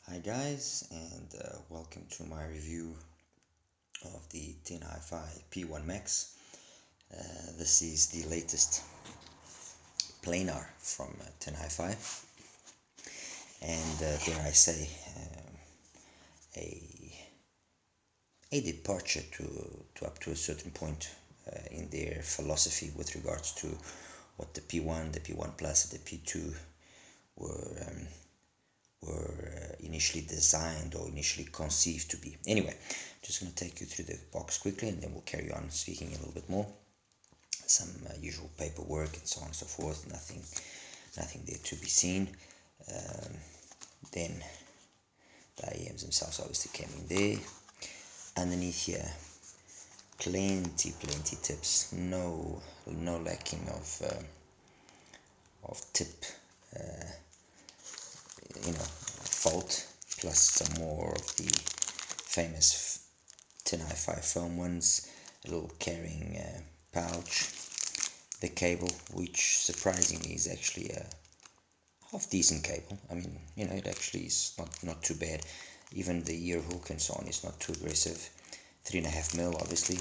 Hi guys, and welcome to my review of the TinHifi P1MAX. This is the latest planar from TinHifi, and dare I say, a departure to up to a certain point in their philosophy with regards to what the P1, the P1 Plus, the P2 were initially designed or initially conceived to be. Anyway, just going to take you through the box quickly, and then we'll carry on speaking a little bit more. Some usual paperwork and so on and so forth. Nothing there to be seen. Then the IEMs themselves obviously came in there. Underneath here, plenty tips. No lacking of tip. Fault, plus some more of the famous TinHifi foam ones, a little carrying pouch, the cable, which surprisingly is actually a half decent cable. I mean, it actually is not too bad. Even the ear hook and so on is not too aggressive. 3.5mm obviously,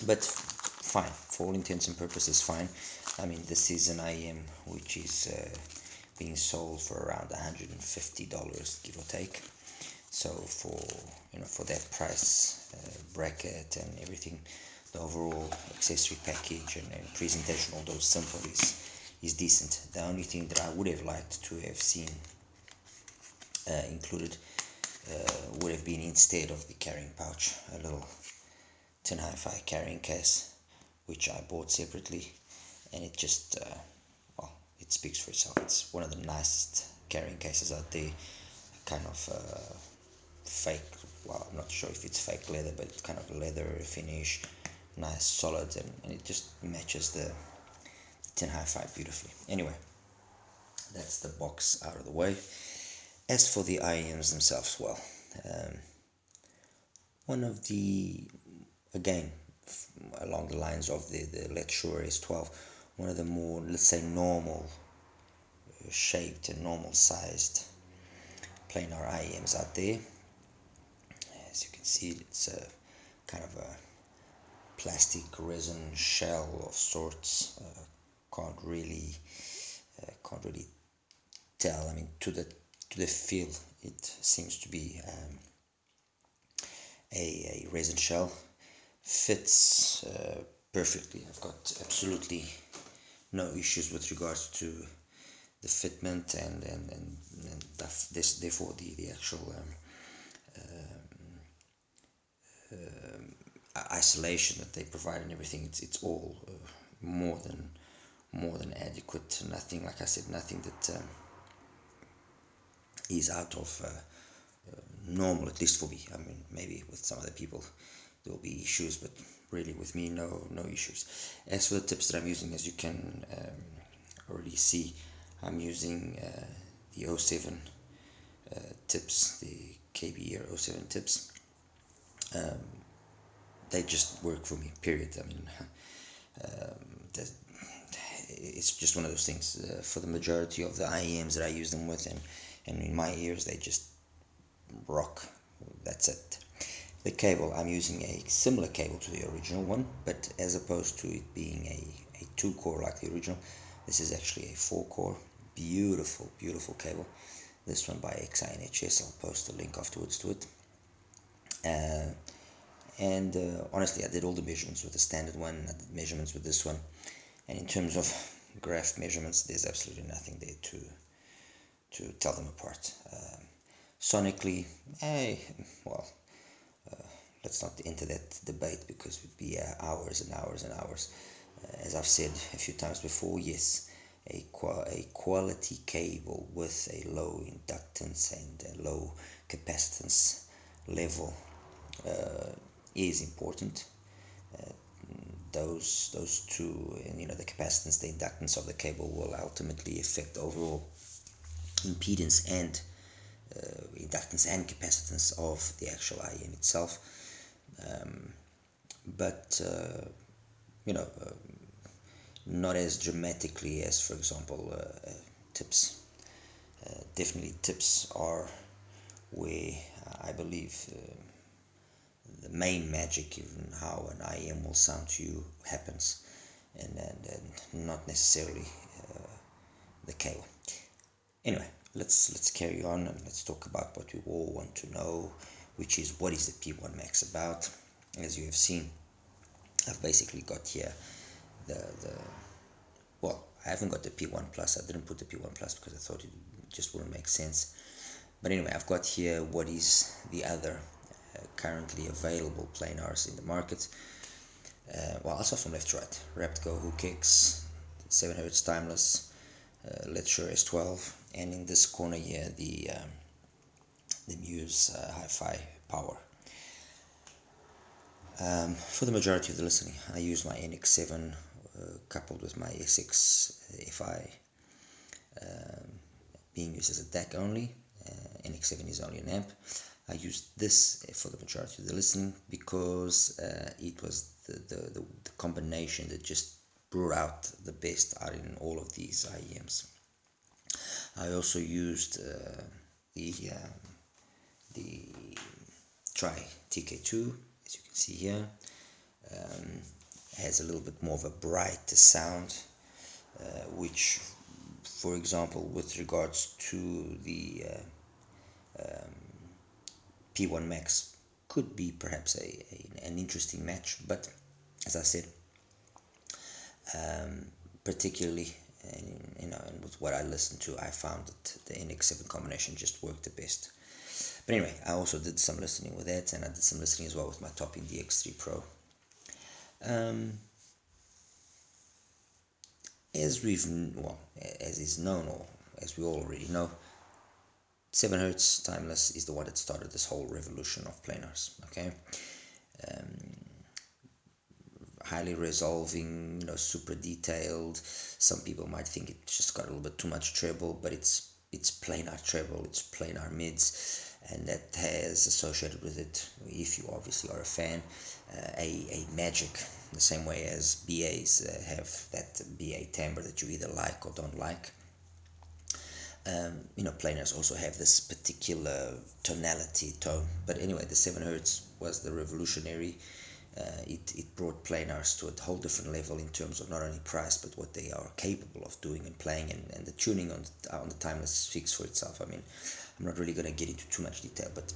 but fine, for all intents and purposes fine. I mean, this is an IEM which is being sold for around $150, give or take. So for that price bracket and everything, the overall accessory package and presentation, although simple, is decent. The only thing that I would have liked to have seen included would have been, instead of the carrying pouch, a little TinHifi carrying case, which I bought separately, and it just it speaks for itself. It's one of the nicest carrying cases out there. Kind of fake, well, I'm not sure if it's fake leather, but it's kind of leather finish, nice, solid, and it just matches the TinHifi beautifully. Anyway, that's the box out of the way. As for the IEMs themselves, well, one of the, again, along the lines of the Let's Sure S12, one of the more, let's say, normal shaped and normal sized planar IEMs out there. As you can see, it's a kind of a plastic resin shell of sorts. Can't really tell. I mean, to the feel, it seems to be a resin shell. Fits perfectly. I've got absolutely no issues with regards to the fitment and therefore the actual isolation that they provide and everything. It's all more than adequate. Nothing, like I said, nothing that is out of normal, at least for me. I mean, maybe with some other people there will be issues, but really with me, no issues. As for the tips that I'm using, as you can already see, I'm using the 07 tips, the KB 07 tips. They just work for me, period. I mean, it's just one of those things. For the majority of the IEMs that I use them with, and in my ears, they just rock. That's it. The cable, I'm using a similar cable to the original one, but as opposed to it being a 2-core like the original, this is actually a 4-core. Beautiful cable. This one by XINHS. I'll post a link afterwards to it. And honestly, I did all the measurements with the standard one. I did measurements with this one, and in terms of graph measurements, there's absolutely nothing there to tell them apart. Sonically, let's not enter that debate, because it would be hours and hours and hours. As I've said a few times before, yes, a quality cable with a low inductance and a low capacitance level is important. Those two, and the capacitance, the inductance of the cable will ultimately affect overall impedance and inductance and capacitance of the actual IEM itself. But not as dramatically as, for example, tips. Definitely tips are where I believe the main magic in how an IEM will sound to you happens, and not necessarily the cable. Anyway, let's carry on and let's talk about what we all want to know, which is what is the P1MAX about. As you have seen, I've basically got here well, I haven't got the P1 Plus. I didn't put the P1 Plus because I thought it just wouldn't make sense. But anyway, I've got here what is the other currently available planars in the market. Well, I'll start from left to right. Raptco Who Kicks, 7Hz timeless, Let's Sure S12, and in this corner here the Muse Hi-Fi Power. For the majority of the listening, I use my NX7 coupled with my SX FI, being used as a DAC only. NX7 is only an amp. I used this for the majority of the listening because it was the combination that just brought out the best out in all of these IEMs. I also used the Tri TK2, as you can see here. Has a little bit more of a brighter sound, which, for example, with regards to the P1MAX, could be perhaps an interesting match. But as I said, particularly and with what I listened to, I found that the NX7 combination just worked the best. But anyway, I also did some listening with that, and I did some listening as well with my Topping DX3 Pro. As is known, or as we all already know, 7Hz timeless is the one that started this whole revolution of planars. Okay, highly resolving, super detailed. Some people might think it just got a little bit too much treble, but it's planar treble, it's planar mids, and that has associated with it, if you obviously are a fan, a magic, the same way as BAs have that BA timbre that you either like or don't like. Planars also have this particular tonality tone, but anyway, the 7Hz was the revolutionary. It brought planars to a whole different level in terms of not only price but what they are capable of doing and playing, and the tuning on the timeless speaks for itself. I mean, I'm not really going to get into too much detail, but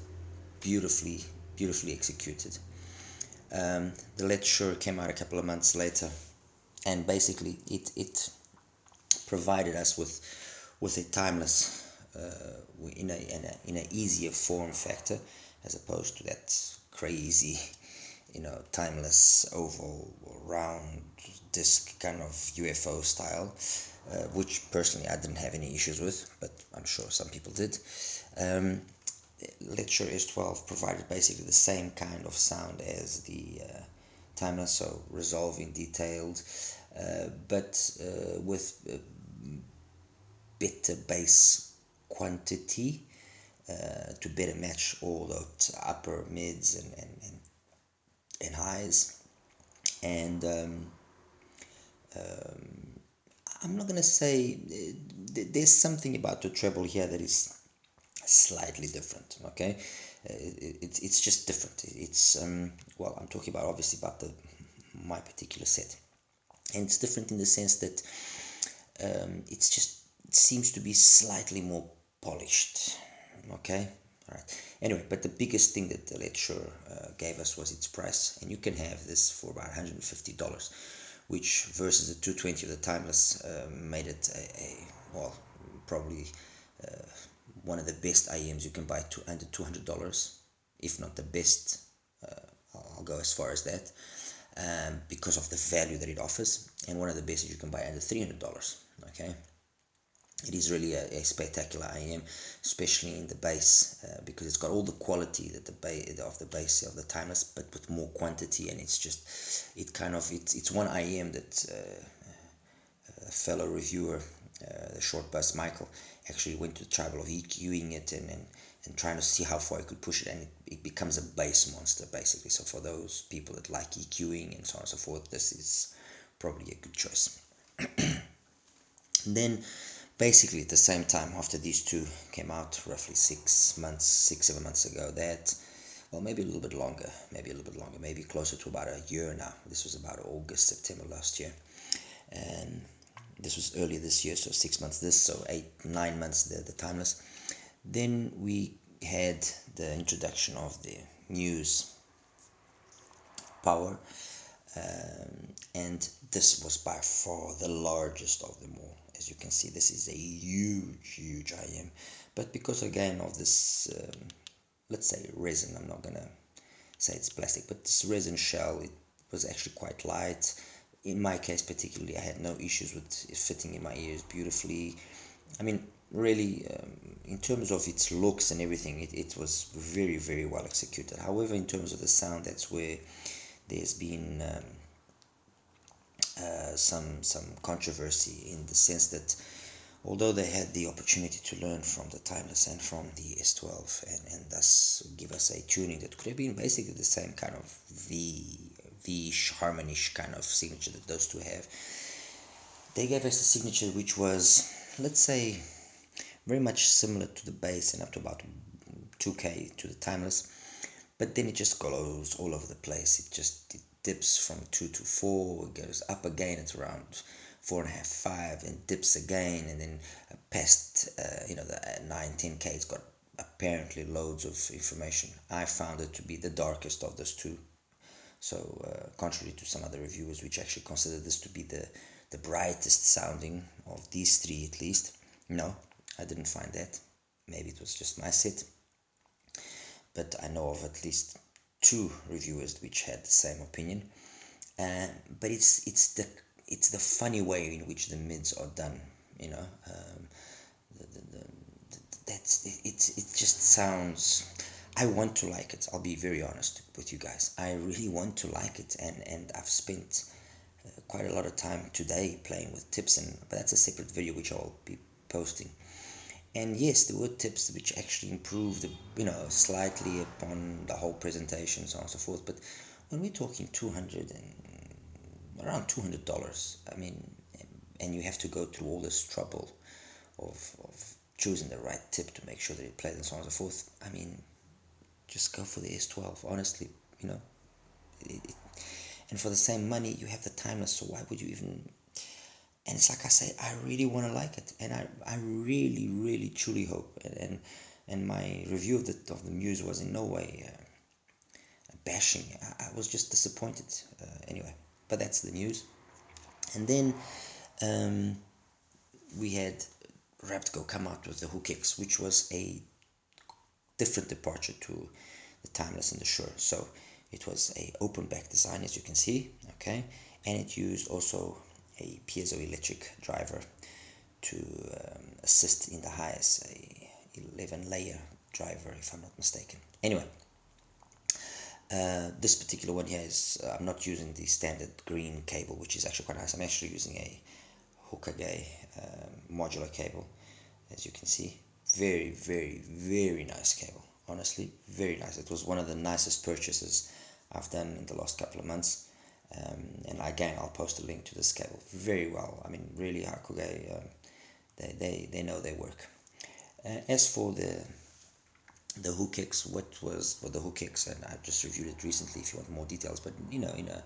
beautifully executed. The Let's Sure came out a couple of months later, and basically it provided us with a timeless in a easier form factor, as opposed to that crazy timeless oval or round disc kind of UFO style, which personally I didn't have any issues with, but I'm sure some people did. Let's Sure S12 provided basically the same kind of sound as the timeless, so resolving, detailed, but with better bass quantity to better match all the upper mids and highs. And I'm not gonna say there's something about the treble here that is slightly different. Okay, it's just different. It's well, I'm talking about obviously about my particular set, and it's different in the sense that it seems to be slightly more polished. Okay, all right. Anyway, but the biggest thing that the Let's Sure gave us was its price, and you can have this for about $150, which versus the $220 of the timeless made it well, probably one of the best IEMs you can buy under $200, if not the best. I'll go as far as that, because of the value that it offers, and one of the best that you can buy under $300. Okay. It is really a spectacular IEM, especially in the bass, because it's got all the quality that of the bass of the timeless, but with more quantity, and it's one IEM that a fellow reviewer, the short bus Michael, actually went to the trouble of EQing it and trying to see how far he could push it, and it becomes a bass monster basically. So for those people that like EQing and so on and so forth, this is probably a good choice. Then basically at the same time after these two came out, roughly 7 months ago, that, well, maybe a little bit longer, maybe closer to about a year now. This was about August, September last year, and this was earlier this year, so 6 months this, so 8, 9 months the timeless. Then we had the introduction of the Muse Power, and this was by far the largest of them all. As you can see, this is a huge IM, but because again of this let's say resin, I'm not gonna say it's plastic, but this resin shell, it was actually quite light. In my case particularly, I had no issues with it fitting in my ears beautifully. I mean, really, in terms of its looks and everything, it was very well executed. However, in terms of the sound, that's where there's been some controversy, in the sense that although they had the opportunity to learn from the timeless and from the S12, and thus give us a tuning that could have been basically the same kind of V-ish, harmonish kind of signature that those two have, they gave us a signature which was, let's say, very much similar to the bass and up to about 2K to the timeless, but then it just goes all over the place. It dips from 2 to 4, it goes up again, it's around 4.5, 5, and dips again, and then past the 9, 10K, it's got apparently loads of information. I found it to be the darkest of those two. So contrary to some other reviewers which actually consider this to be the brightest sounding of these three, at least, no, I didn't find that. Maybe it was just my set, but I know of at least 2 reviewers which had the same opinion. But it's the funny way in which the mids are done, it just sounds, I want to like it. I'll be very honest with you guys, I really want to like it, and I've spent quite a lot of time today playing with tips, but that's a separate video which I'll be posting. And yes, there were tips which actually improved, slightly upon the whole presentation, so on and so forth. But when we're talking around $200, I mean, and you have to go through all this trouble of choosing the right tip to make sure that it plays and so on and so forth, I mean, just go for the S12, honestly, and for the same money, you have the timeless, so why would you even? And it's like I say, I really want to like it, and I really truly hope, and my review of the Muse was in no way bashing. I was just disappointed, anyway, but that's the news. And then we had Raptco come out with the Hook X, which was a different departure to the timeless and the Shure. So it was a open back design, as you can see, okay, and it used also a piezoelectric driver to assist in the highs, a 11 layer driver, if I'm not mistaken. Anyway, this particular one here is, I'm not using the standard green cable, which is actually quite nice. I'm actually using a Hokage modular cable, as you can see. Very nice cable, honestly, very nice. It was one of the nicest purchases I've done in the last couple of months. And again, I'll post a link to this cable. Very well, I mean, really, Hakuge, they know their work. As for the Hook X, what was for the Hook X, and I just reviewed it recently if you want more details, but in a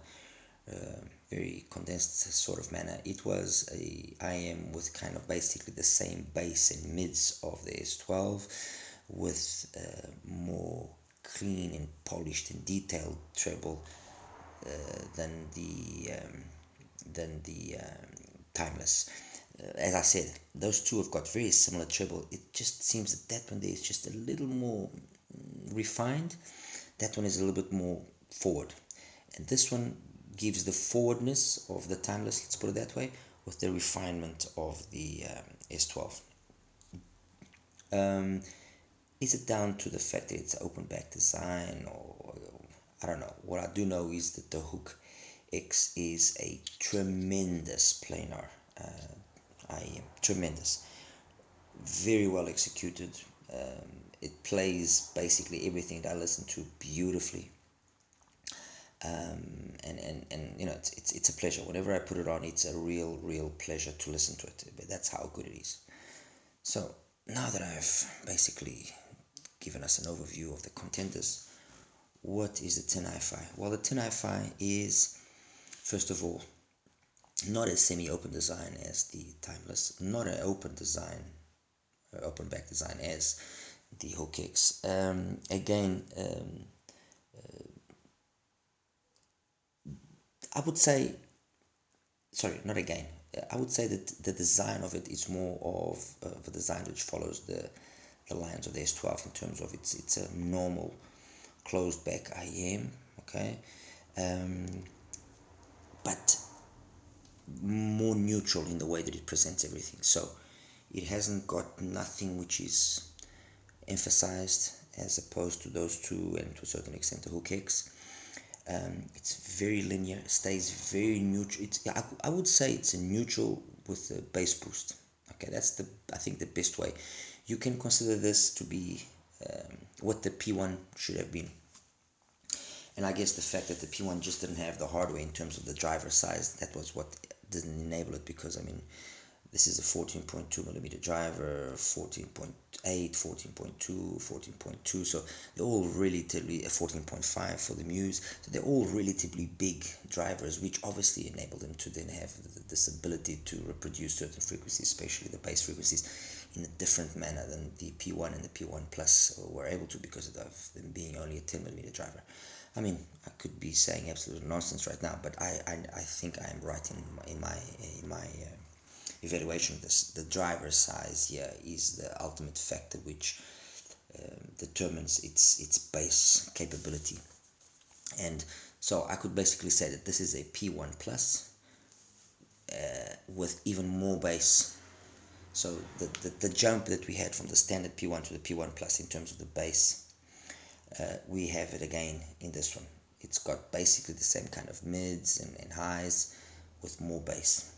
very condensed sort of manner, it was a IM with kind of basically the same bass and mids of the S12, with more clean and polished and detailed treble than the timeless. As I said, those two have got very similar treble. It just seems that one there is just a little more refined. That one is a little bit more forward, and this one gives the forwardness of the timeless, let's put it that way, with the refinement of the S12. Is it down to the fact that it's an open back design, or I don't know? What I do know is that the Hook X is a tremendous planar IM, tremendous, very well executed. It plays basically everything that I listen to beautifully. And it's a pleasure. Whenever I put it on, it's a real pleasure to listen to it. But that's how good it is. So now that I've basically given us an overview of the contenders, what is the TinHifi? Well, the TinHifi is, first of all, not a semi-open design as the Timeless, not an open design, open back design as the Hook X. I would say, sorry, not again. I would say that the design of it is more of a design which follows the lines of the S12 in terms of it's a normal closed back IEM, okay, but more neutral in the way that it presents everything. So it hasn't got nothing which is emphasized as opposed to those two, and to a certain extent the Hook X. It's very linear, stays very neutral. I would say it's a neutral with a bass boost. Okay, that's I think the best way. You can consider this to be what the P1 should have been. And I guess the fact that the P1 just didn't have the hardware in terms of the driver size, that was what didn't enable it, because I mean, this is a 14.2 millimeter driver, 14.8, 14.2, 14.2, so they're all relatively, 14.5 for the Muse, so they're all relatively big drivers, which obviously enable them to then have this ability to reproduce certain frequencies, especially the bass frequencies, in a different manner than the P1 and the P1 Plus were able to, because of them being only a 10 millimeter driver. I mean, I could be saying absolute nonsense right now, but I think I am right in my evaluation of this. The driver size here is the ultimate factor which determines its bass capability. And so I could basically say that this is a P1 Plus with even more bass. So the jump that we had from the standard P1 to the P1 Plus in terms of the bass, we have it again in this one. It's got basically the same kind of mids and highs with more bass.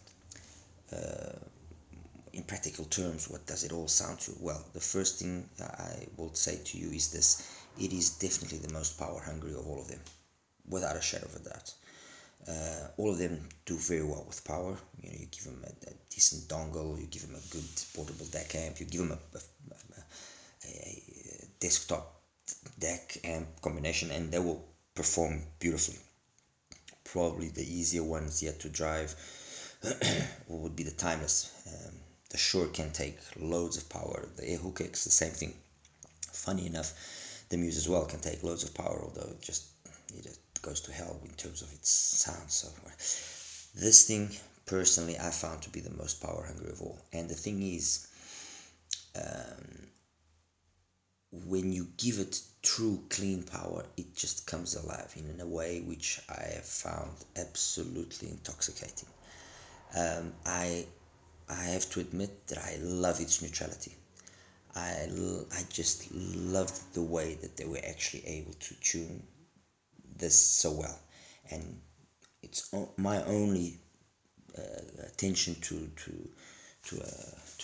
In practical terms, what does it all sound to? Well, the first thing I will say to you is this: it is definitely the most power hungry of all of them, without a shadow of a doubt. All of them do very well with power. You know, you give them a decent dongle, you give them a good portable DAC amp, you give them a desktop DAC amp combination, and they will perform beautifully. Probably the easier ones yet to drive would be the Timeless. The Shure can take loads of power. The Hook X, the same thing. Funny enough, the Muse as well can take loads of power, although it just goes to hell in terms of its sound. So this thing, personally, I found to be the most power hungry of all. And the thing is, when you give it true clean power, it just comes alive in a way which I have found absolutely intoxicating. I have to admit that I love its neutrality. I just loved the way that they were actually able to tune this so well, and it's my only attention to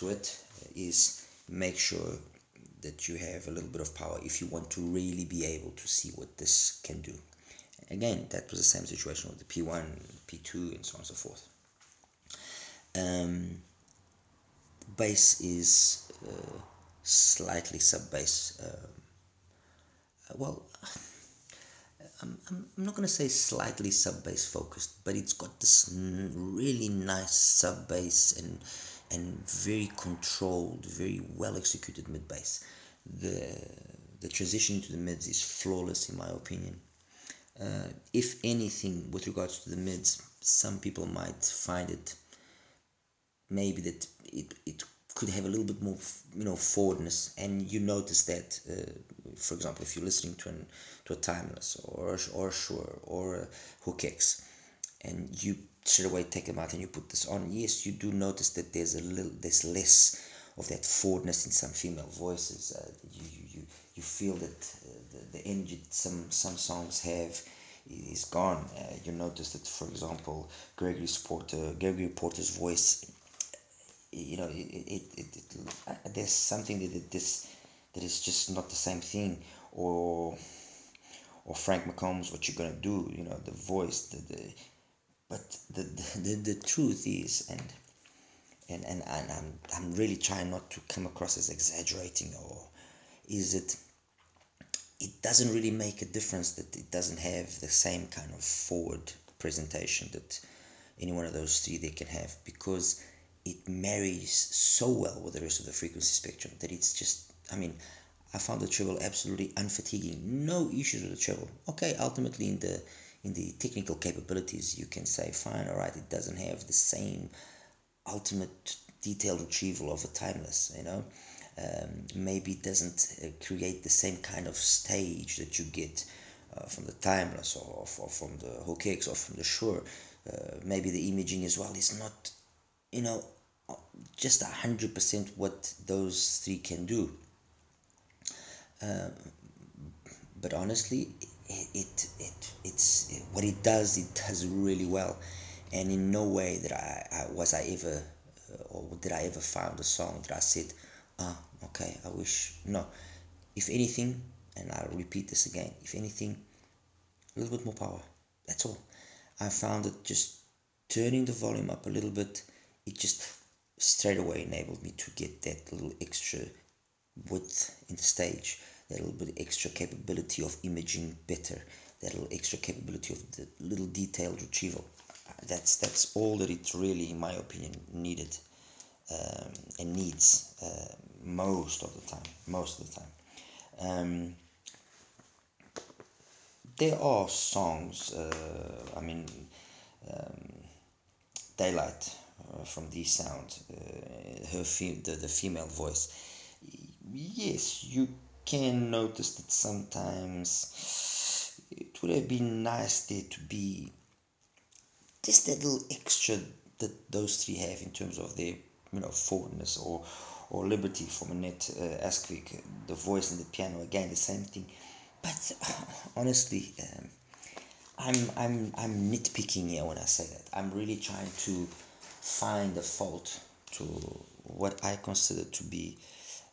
it is make sure that you have a little bit of power if you want to really be able to see what this can do. Again, that was the same situation with the P1, P2, and so on and so forth. Bass is slightly sub-bass. Well, I'm not going to say slightly sub-bass focused, but it's got this really nice sub-bass and very controlled, very well executed mid-bass. The transition to the mids is flawless in my opinion. If anything, with regards to the mids, some people might find it maybe that it could have a little bit more, forwardness, and you notice that, for example, if you're listening to a Timeless or a Shure or a Hook X, and you straight away take them out and you put this on, yes, you do notice that there's less of that forwardness in some female voices. You feel that the energy some songs have is gone. You notice that, for example, Gregory Porter's voice, there's something that is just not the same thing, or Frank McCombs, what you're gonna do, the voice, but the truth is, and and I'm really trying not to come across as exaggerating, or is it doesn't really make a difference that it doesn't have the same kind of forward presentation that any one of those three they can have, because it marries so well with the rest of the frequency spectrum that it's just, I mean, I found the treble absolutely unfatiguing. No issues with the treble. Okay, ultimately in the technical capabilities you can say fine, all right, it doesn't have the same ultimate detailed retrieval of a timeless, maybe it doesn't create the same kind of stage that you get from the timeless, or from the Hokex, or from the Shure. Maybe the imaging as well is not, you know, just 100% what those three can do. But honestly, it's what it does really well, and in no way that I ever or did I ever found a song that I said, ah, okay, I wish. No, if anything, and I'll repeat this again, if anything, a little bit more power. That's all. I found that just turning the volume up a little bit, it just straight away enabled me to get that little extra width in the stage, that little bit extra capability of imaging better, that little extra capability of the little detailed retrieval. That's all that it really, in my opinion, needed, and needs, most of the time. Most of the time. There are songs. I mean, Daylight, from the sound, the female voice. Yes, you can notice that sometimes it would have been nice there to be just that little extra that those three have in terms of their, forwardness, or liberty from a net aspect. The voice and the piano, again, the same thing. But honestly, I'm nitpicking here when I say that. I'm really trying to find a fault to what I consider to be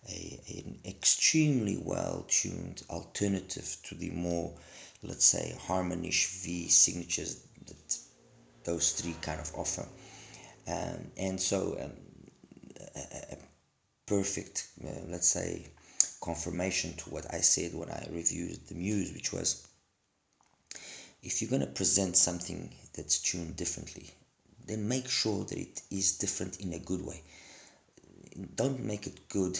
an extremely well tuned alternative to the more, let's say, harmonish V signatures that those three kind of offer. And so a perfect, let's say, confirmation to what I said when I reviewed the Muse, which was, if you're going to present something that's tuned differently, then make sure that it is different in a good way. Don't make it good,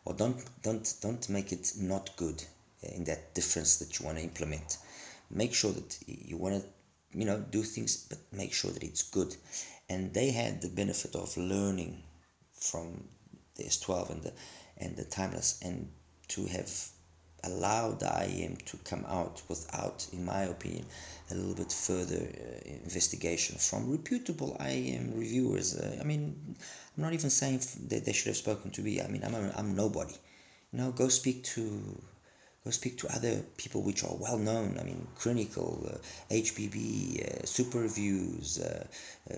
or don't make it not good in that difference that you want to implement. Make sure that you want to, do things, but make sure that it's good. And they had the benefit of learning from the S12 and the timeless, and to have allowed the IEM to come out without, in my opinion, a little bit further investigation from reputable IEM reviewers. I mean, I'm not even saying that they should have spoken to me. I mean, I'm nobody. Go speak to other people which are well known. I mean, Chronicle, HBB, Super Reviews,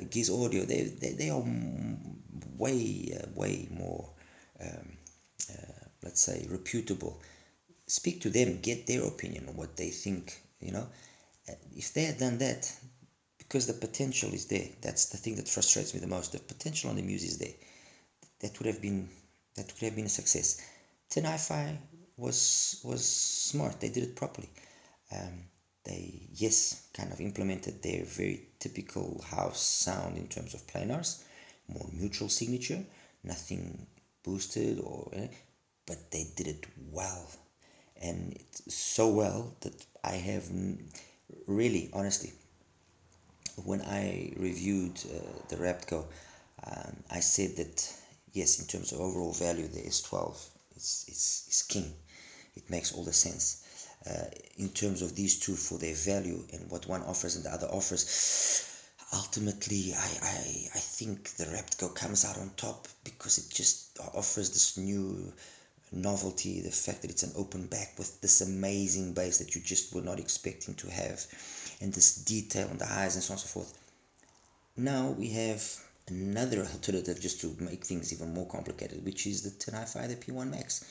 Giz Audio. They are way more, let's say, reputable. Speak to them, get their opinion on what they think. If they had done that, because the potential is there. That's the thing that frustrates me the most. The potential on the Muse is there. That would have been a success. TinHifi was smart. They did it properly. They kind of implemented their very typical house sound in terms of planars, more neutral signature, nothing boosted but they did it well, and it's so well that I have really, honestly, when I reviewed the Rapco, I said that yes, in terms of overall value, the S12 is king. It makes all the sense. In terms of these two for their value and what one offers and the other offers, ultimately, I think the Rapco comes out on top, because it just offers this new novelty, the fact that it's an open back with this amazing bass that you just were not expecting to have, and this detail on the highs and so on and so forth. Now we have another alternative just to make things even more complicated, which is the TinHifi, the P1MAX.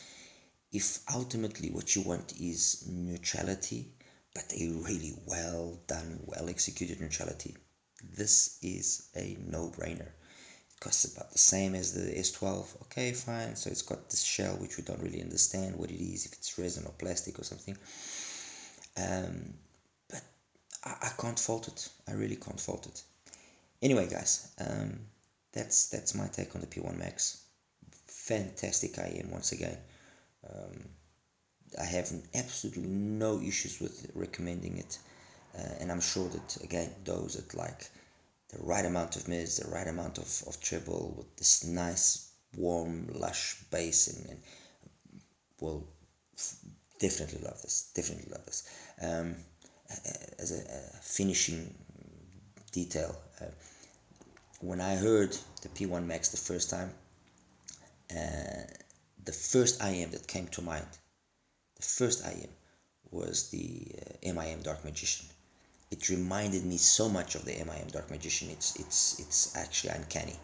If ultimately what you want is neutrality, but a really well done, well executed neutrality, this is a no-brainer. costs about the same as the S12. Okay, fine. So it's got this shell which we don't really understand what it is, if it's resin or plastic or something. But I can't fault it. I really can't fault it. Anyway, guys, that's my take on the P1MAX. Fantastic IM once again. I have absolutely no issues with recommending it, and I'm sure that again those that like the right amount of mids, the right amount of treble with this nice warm lush bass and will definitely love this. Definitely love this. As a finishing detail, when I heard the P1MAX the first time, the first IM that came to mind, the first IM was the MIM Dark Magician. It reminded me so much of the MIM Dark Magician. It's actually uncanny,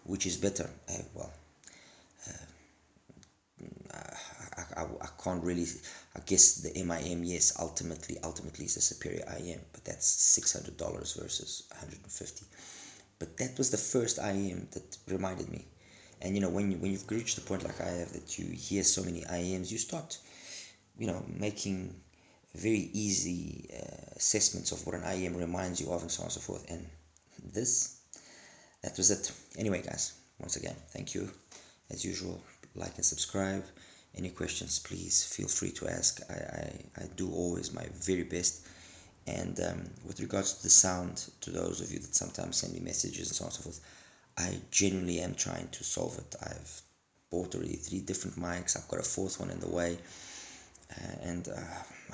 which is better. I can't really. I guess the MIM, yes, ultimately is a superior IM, but that's $600 versus 150. But that was the first IM that reminded me. And when you've reached the point like I have that you hear so many IMs, you start making very easy assessments of what an IM reminds you of and so on and so forth. And that was it. Anyway, guys, once again, thank you. As usual, like and subscribe. Any questions, please feel free to ask. I do always my very best. And with regards to the sound, to those of you that sometimes send me messages and so on and so forth, I genuinely am trying to solve it. I've bought already 3 different mics. I've got a 4th one in the way. And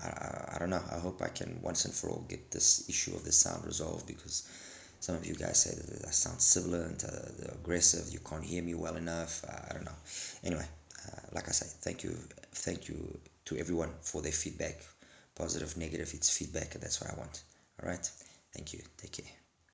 I don't know. I hope I can once and for all get this issue of the sound resolved, because some of you guys say that I sound sibilant, aggressive, you can't hear me well enough. I don't know. Anyway, like I say, thank you to everyone for their feedback. Positive, negative, it's feedback, and that's what I want. All right. Thank you. Take care.